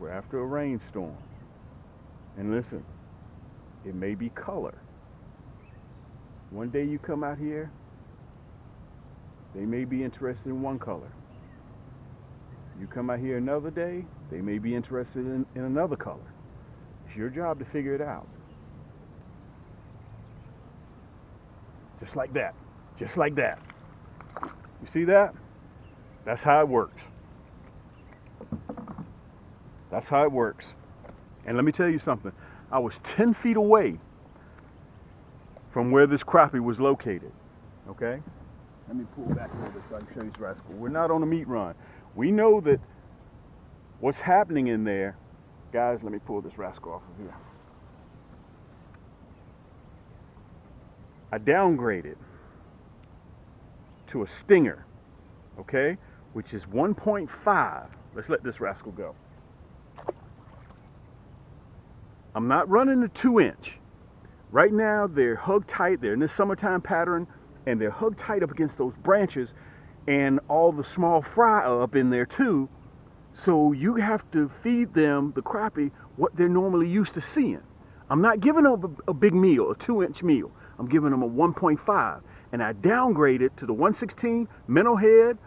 We're after a rainstorm. And listen, it may be color. One day you come out here, they may be interested in one color. You come out here another day, they may be interested in another color. It's your job to figure it out. Just like that. Just like that. You see that? That's how it works. That's how it works. And let me tell you something. I was 10 feet away from where this crappie was located. Okay? Let me pull back a little bit so I can show you this rascal. We're not on a meat run. We know that what's happening in there. Guys, let me pull this rascal off of here. I downgraded to a stinger, okay, which is 1.5. Let's let this rascal go. I'm not running the 2-inch. Right now, they're hugged tight. They're in this summertime pattern, and they're hugged tight up against those branches, and all the small fry are up in there too. So you have to feed them, the crappie, what they're normally used to seeing. I'm not giving them a big meal, a 2-inch meal. I'm giving them a 1.5. And I downgraded to the 116 Minnow head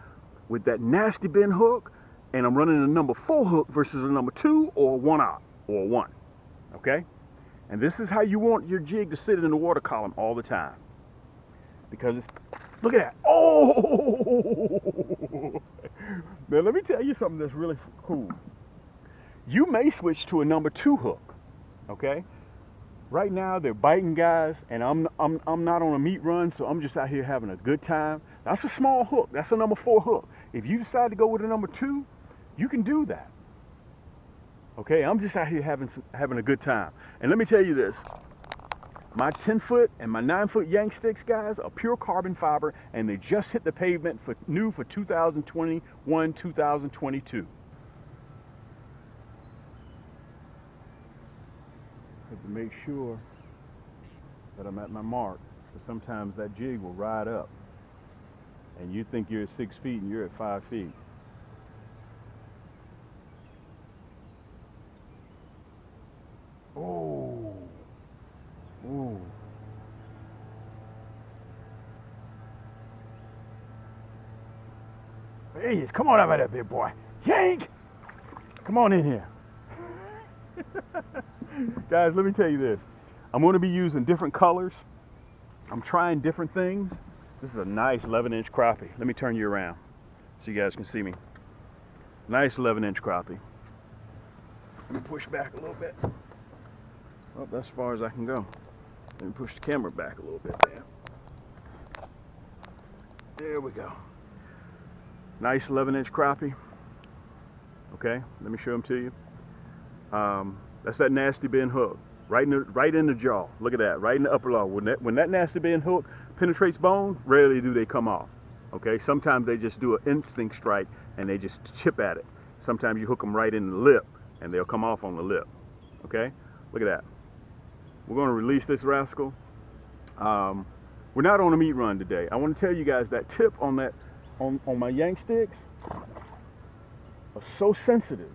with that nasty bend hook. And I'm running a number 4 hook versus a number 2 or a 1-aught or a 1. Okay? And this is how you want your jig to sit in the water column all the time. Because it's, look at that. Oh! Now let me tell you something that's really cool. You may switch to a number 2 hook. Okay? Right now they're biting, guys, and I'm not on a meat run, so I'm just out here having a good time. That's a small hook. That's a number 4 hook. If you decide to go with a number 2, you can do that. Okay, I'm just out here having a good time. And let me tell you this. My 10-foot and my 9-foot Yaannk sticks, guys, are pure carbon fiber, and they just hit the pavement for new for 2021, 2022. Have to make sure that I'm at my mark, because sometimes that jig will ride up, and you think you're at 6 feet and you're at 5 feet. Oh. Ooh. There he is. Come on over there, big boy. Yaannk! Come on in here. Guys, let me tell you this. I'm going to be using different colors. I'm trying different things. This is a nice 11-inch crappie. Let me turn you around so you guys can see me. Nice 11-inch crappie. Let me push back a little bit. Well, that's as far as I can go. Let me push the camera back a little bit there. There we go. Nice 11-inch crappie. Okay, let me show them to you. That's that nasty bend hook. Right in the jaw. Look at that, right in the upper jaw. When that nasty bend hook penetrates bone, rarely do they come off. Okay, sometimes they just do an instinct strike and they just chip at it. Sometimes you hook them right in the lip and they'll come off on the lip. Okay, look at that. We're going to release this rascal. We're not on a meat run today. I want to tell you guys that tip on my Yaannk sticks are so sensitive.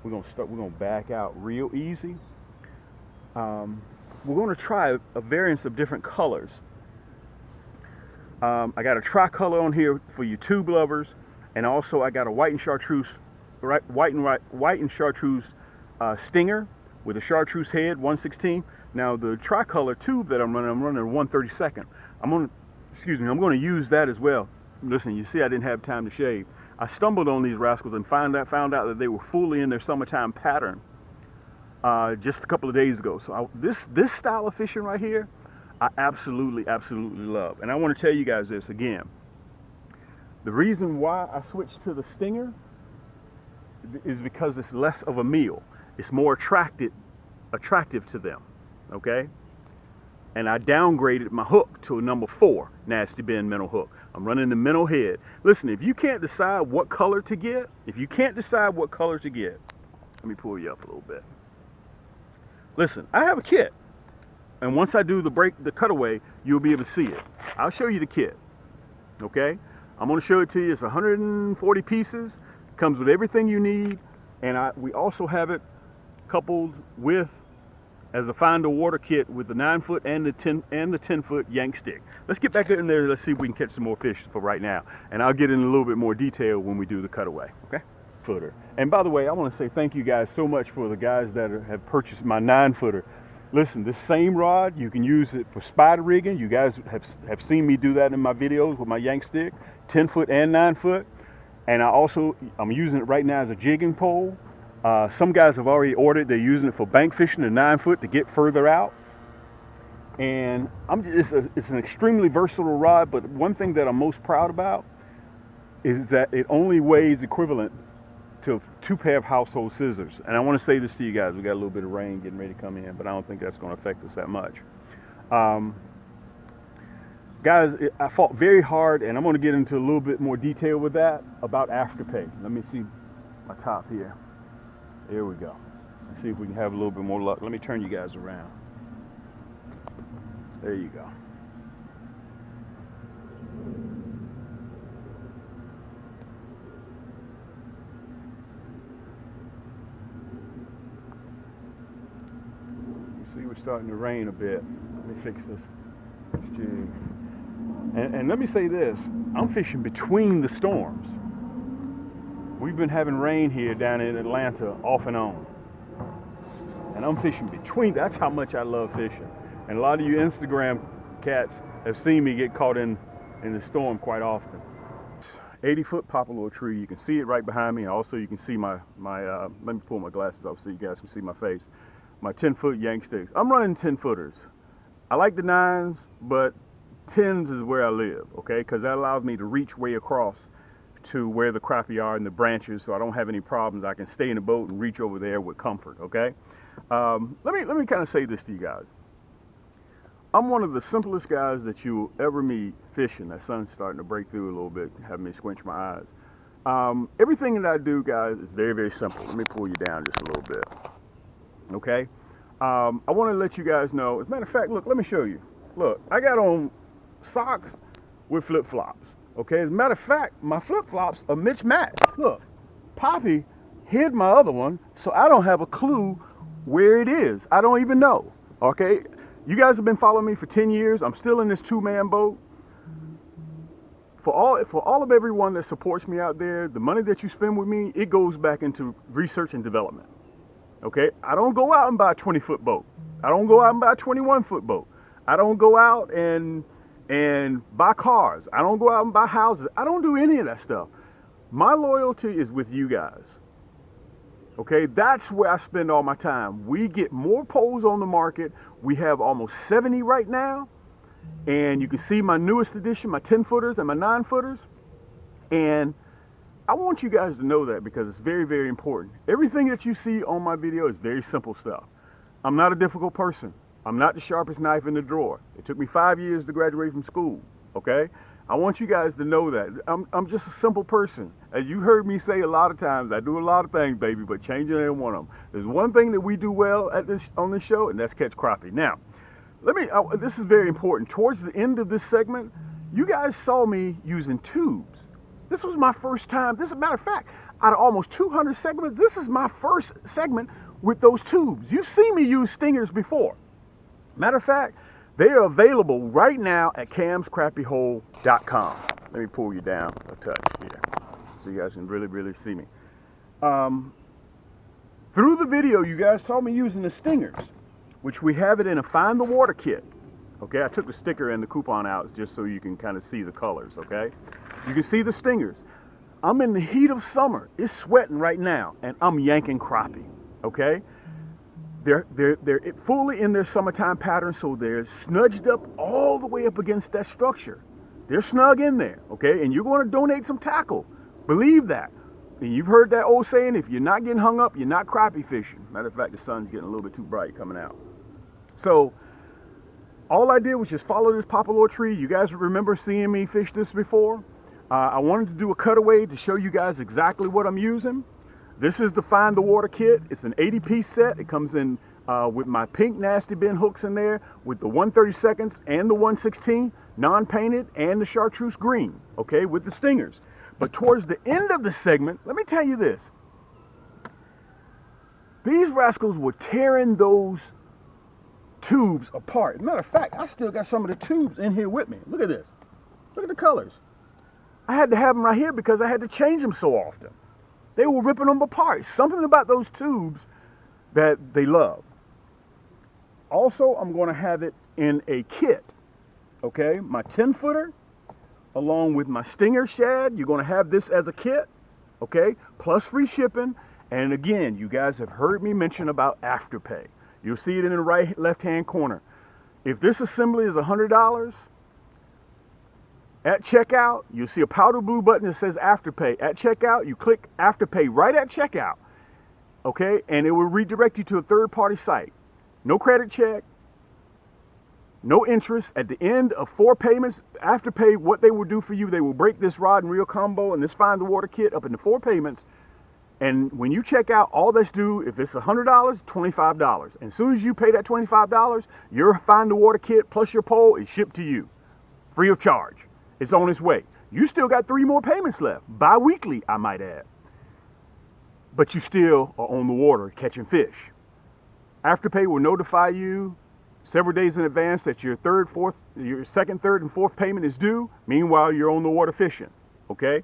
We're going to back out real easy. We're going to try a variance of different colors. I got a tricolor on here for you tube lovers, and also I got a white and chartreuse stinger with a chartreuse head, 116. Now the tricolor tube that I'm running a 132nd. I'm going to use that as well. Listen, you see I didn't have time to shave. I stumbled on these rascals and found out that they were fully in their summertime pattern just a couple of days ago. So this style of fishing right here, I absolutely love. And I want to tell you guys this again. The reason why I switched to the stinger is because it's less of a meal. It's more attractive to them, okay? And I downgraded my hook to a number 4 nasty bend minnow hook. I'm running the minnow head. Listen, if you can't decide what color to get, let me pull you up a little bit. Listen, I have a kit, and once I do the cutaway, you'll be able to see it. I'll show you the kit, okay? I'm gonna show it to you. It's 140 pieces. Comes with everything you need. And we also have it coupled with as a find the water kit with the 9-foot and the 10-foot Yaannk stick. Let's get back in there. Let's see if we can catch some more fish for right now. And I'll get in a little bit more detail when we do the cutaway. Okay. Footer. And by the way, I want to say thank you guys so much for the guys that have purchased my 9-footer. Listen, this same rod, you can use it for spider rigging. You guys have seen me do that in my videos with my Yaannk stick, 10-foot and 9-foot. And I'm using it right now as a jigging pole. Some guys have already ordered. They're using it for bank fishing, the 9-foot, to get further out. And it's an extremely versatile rod, but one thing that I'm most proud about is that it only weighs equivalent to 2 pair of household scissors. And I want to say this to you guys. We got a little bit of rain getting ready to come in, but I don't think that's going to affect us that much. Guys, I fought very hard, and I'm going to get into a little bit more detail with that about Afterpay. Let me see my top here. There we go. Let's see if we can have a little bit more luck. Let me turn you guys around. There you go. You see, we're starting to rain a bit. Let me fix this jig. And let me say this, I'm fishing between the storms. We've been having rain here down in Atlanta off and on. And I'm fishing between, that's how much I love fishing. And a lot of you Instagram cats have seen me get caught in the storm quite often. 80-foot poplar tree, you can see it right behind me. Also, you can see my let me pull my glasses off so you guys can see my face. My 10-foot Yaannk sticks. I'm running 10-footers. I like the 9s, but 10s is where I live, okay? Because that allows me to reach way across to where the crappie are in the branches, so I don't have any problems. I can stay in the boat and reach over there with comfort, okay? Let me kind of say this to you guys. I'm one of the simplest guys that you'll ever meet fishing. That sun's starting to break through a little bit, having me squinch my eyes. Everything that I do, guys, is very, very simple. Let me pull you down just a little bit, okay? I want to let you guys know, as a matter of fact, look, let me show you. Look, I got on socks with flip-flops, okay? As a matter of fact, my flip-flops are mismatched. Look, Poppy hid my other one, so I don't have a clue where it is. I don't even know, okay? You guys have been following me for 10 years. I'm still in this 2-man boat. For all of everyone that supports me out there, the money that you spend with me, it goes back into research and development, okay? I don't go out and buy a 20-foot boat. I don't go out and buy a 21-foot boat. I don't go out and buy cars. I don't go out and buy houses. I don't do any of that stuff. My loyalty is with you guys. Okay, that's where I spend all my time. We get more poles on the market. We have almost 70 right now. And you can see my newest edition, my 10-footers and my 9-footers. And I want you guys to know that because it's very, very important. Everything that you see on my video is very simple stuff. I'm not a difficult person. I'm not the sharpest knife in the drawer. It took me 5 years to graduate from school, okay? I want you guys to know that. I'm just a simple person. As you heard me say a lot of times, I do a lot of things, baby, but changing ain't one of them. There's one thing that we do well on this show, and that's catch crappie. Now, this is very important. Towards the end of this segment, you guys saw me using tubes. This was my first time. As a matter of fact, out of almost 200 segments, this is my first segment with those tubes. You've seen me use stingers before. Matter of fact, they are available right now at camscrappiehole.com. Let me pull you down a touch here so you guys can really, really see me. Through the video, you guys saw me using the stingers, which we have it in a Find the Water kit. Okay, I took the sticker and the coupon out just so you can kind of see the colors, okay? You can see the stingers. I'm in the heat of summer. It's sweating right now, and I'm yanking crappie, okay? They're fully in their summertime pattern, so they're snudged up all the way up against that structure. They're snug in there, okay? And you're going to donate some tackle. Believe that. And you've heard that old saying, if you're not getting hung up, you're not crappie fishing. Matter of fact, the sun's getting a little bit too bright coming out. So all I did was just follow this poplar tree. You guys remember seeing me fish this before. I wanted to do a cutaway to show you guys exactly what I'm using. This is the Find the Water kit. It's an 80-piece set. It comes in with my pink nasty bin hooks in there, with the 1/32 and the 1/16 non-painted, and the chartreuse green, okay, with the stingers. But towards the end of the segment, let me tell you this. These rascals were tearing those tubes apart. As a matter of fact, I still got some of the tubes in here with me. Look at this. Look at the colors. I had to have them right here because I had to change them so often. They were ripping them apart. Something about those tubes that they love. Also, I'm going to have it in a kit. Okay, my 10-footer along with my stinger shad. You're going to have this as a kit. Okay, plus free shipping. And again, you guys have heard me mention about Afterpay. You'll see it in the right left-hand corner. If this assembly is $100, at checkout, you'll see a powder blue button that says Afterpay. At checkout, you click Afterpay right at checkout. Okay, and it will redirect you to a third-party site. No credit check, no interest. At the end of 4 payments, Afterpay, what they will do for you, they will break this rod and reel combo and this find the water kit up into 4 payments. And when you check out, all that's due, if it's $100, $25. And as soon as you pay that $25, your find the water kit plus your pole is shipped to you, free of charge. It's on its way. You still got 3 more payments left, bi-weekly, I might add. But you still are on the water catching fish. Afterpay will notify you several days in advance that your second, third, and fourth payment is due. Meanwhile, you're on the water fishing. Okay?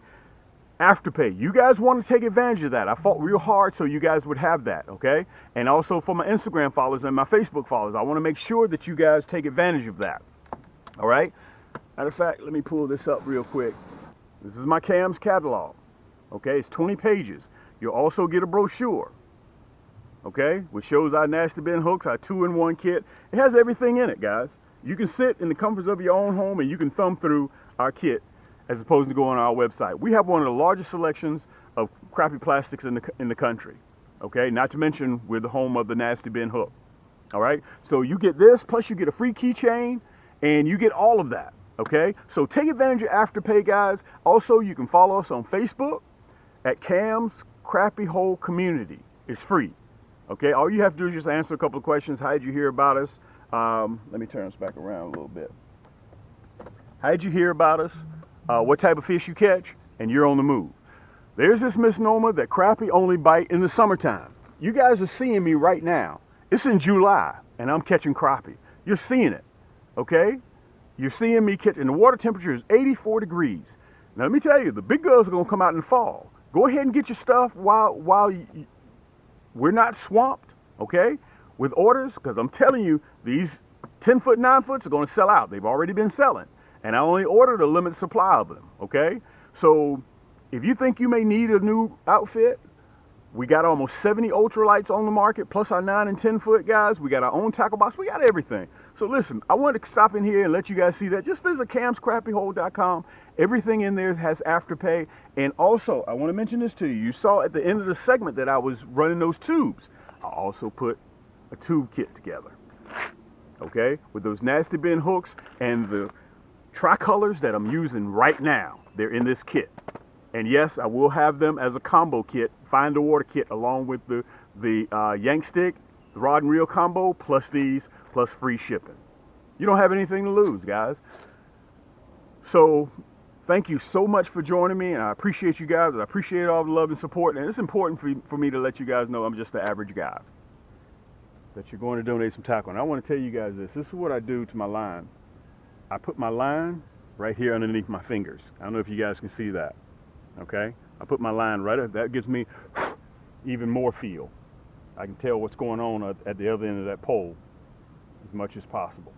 Afterpay. You guys want to take advantage of that. I fought real hard so you guys would have that. Okay? And also for my Instagram followers and my Facebook followers, I want to make sure that you guys take advantage of that. All right? Matter of fact, let me pull this up real quick. This is my Cam's catalog. Okay? It's 20 pages. You'll also get a brochure. Okay, which shows our nasty bin hooks, our 2-in-1 kit. It has everything in it, guys. You can sit in the comforts of your own home and you can thumb through our kit as opposed to going on our website. We have one of the largest selections of crappie plastics in the country. Okay, not to mention we're the home of the nasty bin hook. All right, so you get this, plus you get a free keychain, and you get all of that. Okay, so take advantage of Afterpay, guys. Also, you can follow us on Facebook at Cam's Crappie Hole Community. It's free. Okay, all you have to do is just answer a couple of questions. How did you hear about us? Let me turn this back around a little bit. How did you hear about us? What type of fish you catch? And you're on the move. There's this misnomer that crappie only bite in the summertime. You guys are seeing me right now. It's in July, and I'm catching crappie. You're seeing it, okay? You're seeing me catch, and the water temperature is 84 degrees. Now, let me tell you, the big girls are going to come out in the fall. Go ahead and get your stuff while we're not swamped, okay, with orders, because I'm telling you, these 10-foot, 9-foots are going to sell out. They've already been selling, and I only ordered a limited supply of them, okay? So if you think you may need a new outfit, we got almost 70 ultralights on the market, plus our 9 and 10-foot guys. We got our own tackle box. We got everything. So listen, I wanted to stop in here and let you guys see that. Just visit camscrappiehole.com. Everything in there has Afterpay. And also, I want to mention this to you. You saw at the end of the segment that I was running those tubes. I also put a tube kit together, okay, with those nasty bin hooks and the tricolors that I'm using right now. They're in this kit. And yes, I will have them as a combo kit, find the water kit, along with the Yaannk stick, the rod and reel combo, plus these, plus free shipping. You don't have anything to lose, guys. So thank you so much for joining me, and I appreciate you guys. I appreciate all the love and support, and it's important for me to let you guys know I'm just the average guy, that you're going to donate some tackle. And I want to tell you guys this. This is what I do to my line. I put my line right here underneath my fingers. I don't know if you guys can see that. Okay, I put my line right up. That gives me even more feel. I can tell what's going on at the other end of that pole as much as possible.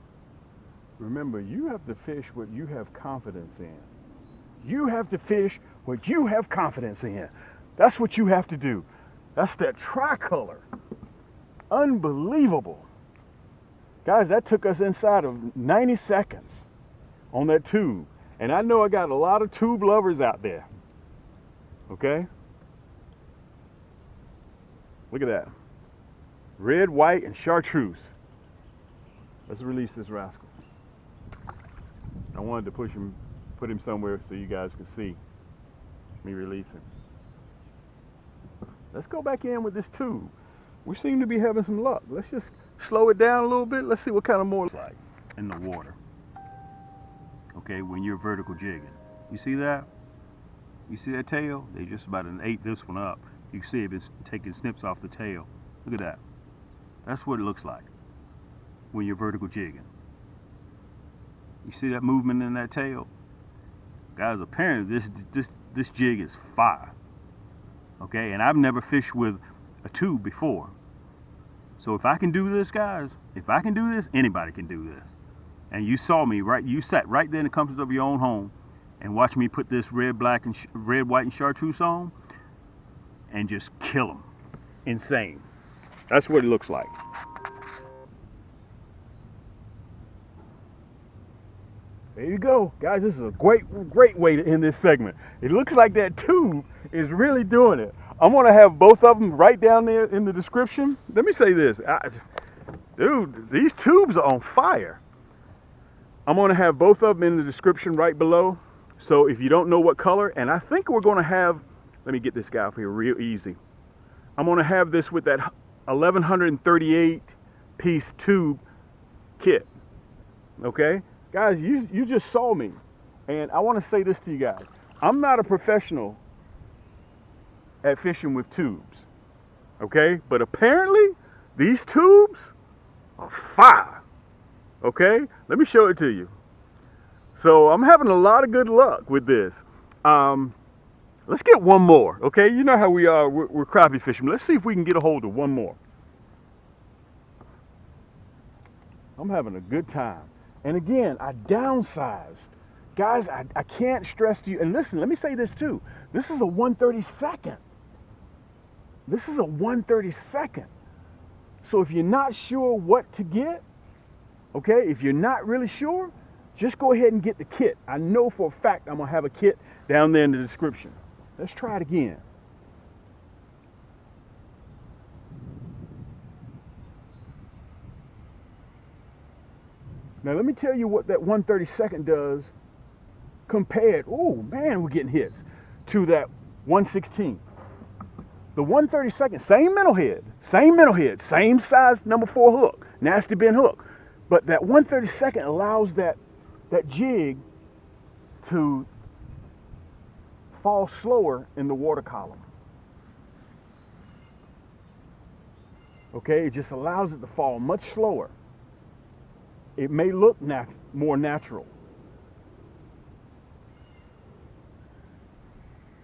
Remember, you have to fish what you have confidence in. You have to fish what you have confidence in. That's what you have to do. That's that tricolor. Unbelievable. Guys, that took us inside of 90 seconds on that tube. And I know I got a lot of tube lovers out there. Okay? Look at that. Red, white, and chartreuse. Let's release this rascal. I wanted to put him somewhere so you guys can see me release him. Let's go back in with this tube. We seem to be having some luck. Let's just slow it down a little bit. Let's see what kind of more like in the water. Okay, when you're vertical jigging. You see that? You see that tail? They just about ate this one up. You can see it taking snips off the tail. Look at that. That's what it looks like when you're vertical jigging. You see that movement in that tail? Guys, apparently this jig is fire. Okay, and I've never fished with a tube before. So if I can do this, guys, if I can do this, anybody can do this. And you saw me, right? You sat right there in the comforts of your own home and watched me put this red, white, and chartreuse on and just kill them. Insane. That's what it looks like. There you go, guys. This is a great way to end this segment. It looks like that tube is really doing it. I'm gonna have both of them right down there in the description. Let me say this, dude, these tubes are on fire. I'm gonna have both of them in the description right below. So if you don't know what color, and I think we're gonna have, let me get this guy up here real easy. I'm gonna have this with that 1138 piece tube kit. Okay, guys, you just saw me, and I want to say this to you guys. I'm not a professional at fishing with tubes, okay? But apparently, these tubes are fire, okay? Let me show it to you. So I'm having a lot of good luck with this. Let's get one more, okay? You know how we are, we're crappie fishermen. Let's see if we can get a hold of one more. I'm having a good time. And again, I downsized. Guys, I can't stress to you, and listen, let me say this too. This is a 1/32. This is a 1/32. So if you're not sure what to get, okay, if you're not really sure, just go ahead and get the kit. I know for a fact I'm gonna have a kit down there in the description. Let's try it again. Now let me tell you what that 1/32 does compared, oh man, we're getting hits, to that 1/16. The 1/32, same minnow head, same size number 4 hook, nasty bend hook. But that 1/32 allows that jig to fall slower in the water column. Okay, it just allows it to fall much slower. It may look more natural.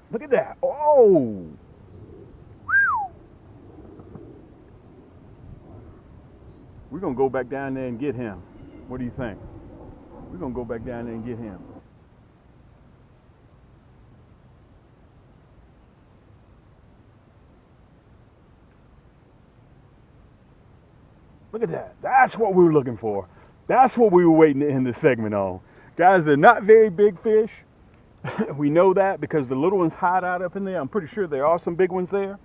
Look at that. Oh! We're going to go back down there and get him. What do you think? We're going to go back down there and get him. Look at that. That's what we were looking for. That's what we were waiting to end this segment on. Guys, they're not very big fish. We know that because the little ones hide out up in there. I'm pretty sure there are some big ones there.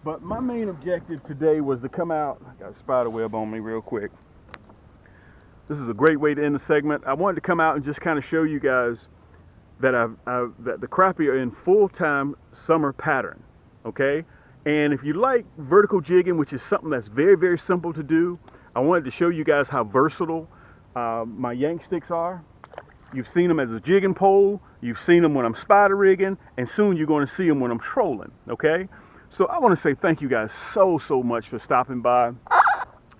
But my main objective today was to come out. I got a spider web on me real quick. This is a great way to end the segment. I wanted to come out and just kind of show you guys that that the crappie are in full-time summer pattern, okay? And if you like vertical jigging, which is something that's very, very simple to do, I wanted to show you guys how versatile my Yaannk sticks are. You've seen them as a jigging pole, you've seen them when I'm spider rigging, and soon you're going to see them when I'm trolling, okay? So I want to say thank you guys so much for stopping by.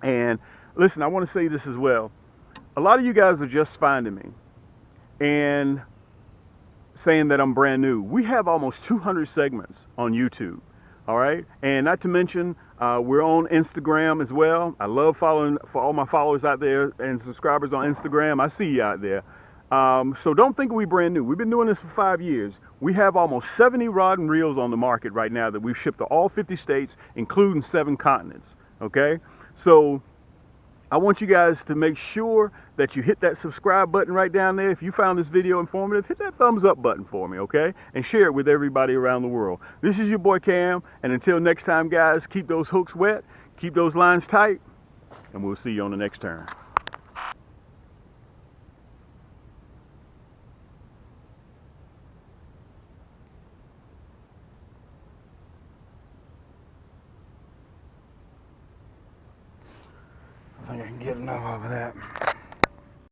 And listen, I want to say this as well. A lot of you guys are just finding me and saying that I'm brand new. We have almost 200 segments on YouTube. All right, and not to mention, we're on Instagram as well. I love following for all my followers out there and subscribers on Instagram. I see you out there. So don't think we're brand new. We've been doing this for 5 years. We have almost 70 rod and reels on the market right now that we've shipped to all 50 states, including 7 continents. Okay, so I want you guys to make sure that you hit that subscribe button right down there. If you found this video informative, hit that thumbs up button for me, okay? And share it with everybody around the world. This is your boy Cam, and until next time, guys, keep those hooks wet, keep those lines tight, and we'll see you on the next turn. I think I can get enough of that.